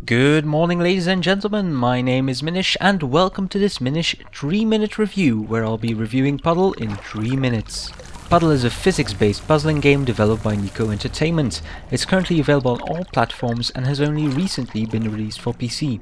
Good morning, ladies and gentlemen, my name is Minish and welcome to this Minish 3-minute review where I'll be reviewing Puddle in 3 minutes. Puddle is a physics-based puzzling game developed by Nico Entertainment. It's currently available on all platforms and has only recently been released for PC.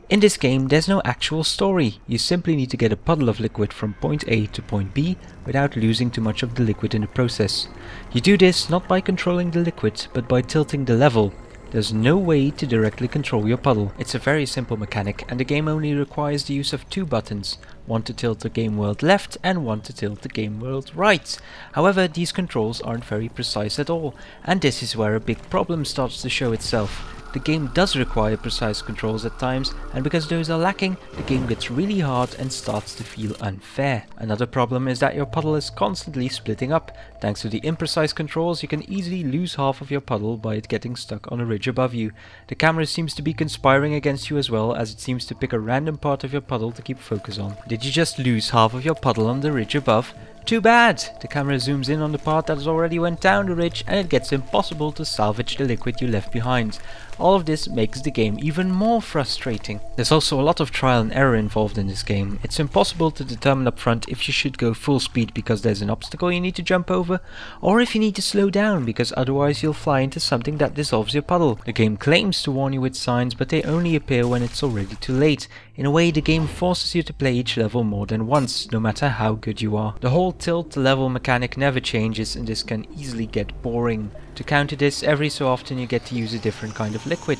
In this game there's no actual story, you simply need to get a puddle of liquid from point A to point B without losing too much of the liquid in the process. You do this not by controlling the liquid but by tilting the level. There's no way to directly control your puddle. It's a very simple mechanic and the game only requires the use of 2 buttons, one to tilt the game world left and one to tilt the game world right. However, these controls aren't very precise at all, and this is where a big problem starts to show itself. The game does require precise controls at times, and because those are lacking, the game gets really hard and starts to feel unfair. Another problem is that your puddle is constantly splitting up. Thanks to the imprecise controls, you can easily lose half of your puddle by it getting stuck on a ridge above you. The camera seems to be conspiring against you as well, as it seems to pick a random part of your puddle to keep focus on. Did you just lose half of your puddle on the ridge above? Too bad! The camera zooms in on the part that has already went down the ridge and it gets impossible to salvage the liquid you left behind. All of this makes the game even more frustrating. There's also a lot of trial and error involved in this game. It's impossible to determine up front if you should go full speed because there's an obstacle you need to jump over, or if you need to slow down because otherwise you'll fly into something that dissolves your puddle. The game claims to warn you with signs, but they only appear when it's already too late. In a way, the game forces you to play each level more than once, no matter how good you are. The whole tilt level mechanic never changes and this can easily get boring. To counter this, every so often you get to use a different kind of liquid.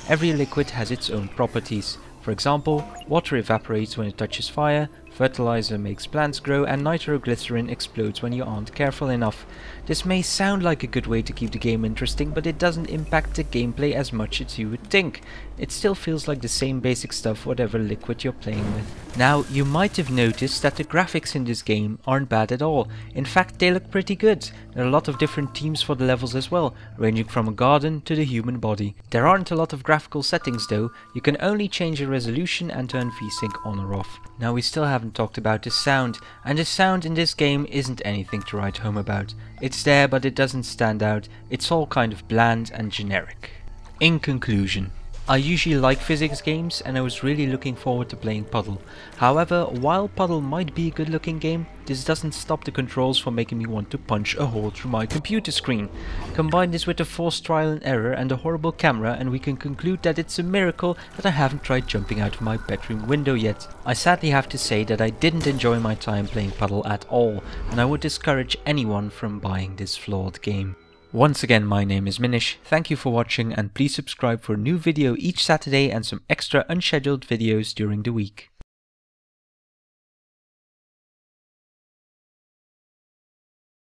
Every liquid has its own properties. For example, water evaporates when it touches fire, fertilizer makes plants grow, and nitroglycerin explodes when you aren't careful enough. This may sound like a good way to keep the game interesting, but it doesn't impact the gameplay as much as you would think. It still feels like the same basic stuff whatever liquid you're playing with. Now, you might have noticed that the graphics in this game aren't bad at all. In fact, they look pretty good. There are a lot of different themes for the levels as well, ranging from a garden to the human body. There aren't a lot of graphical settings though, you can only change the resolution and turn VSync on or off. Now we still haven't talked about the sound, and the sound in this game isn't anything to write home about. It's there but it doesn't stand out, it's all kind of bland and generic. In conclusion, I usually like physics games and I was really looking forward to playing Puddle. However, while Puddle might be a good looking game, this doesn't stop the controls from making me want to punch a hole through my computer screen. Combine this with the forced trial and error and the horrible camera and we can conclude that it's a miracle that I haven't tried jumping out of my bedroom window yet. I sadly have to say that I didn't enjoy my time playing Puddle at all, and I would discourage anyone from buying this flawed game. Once again, my name is Minish, thank you for watching and please subscribe for a new video each Saturday and some extra unscheduled videos during the week.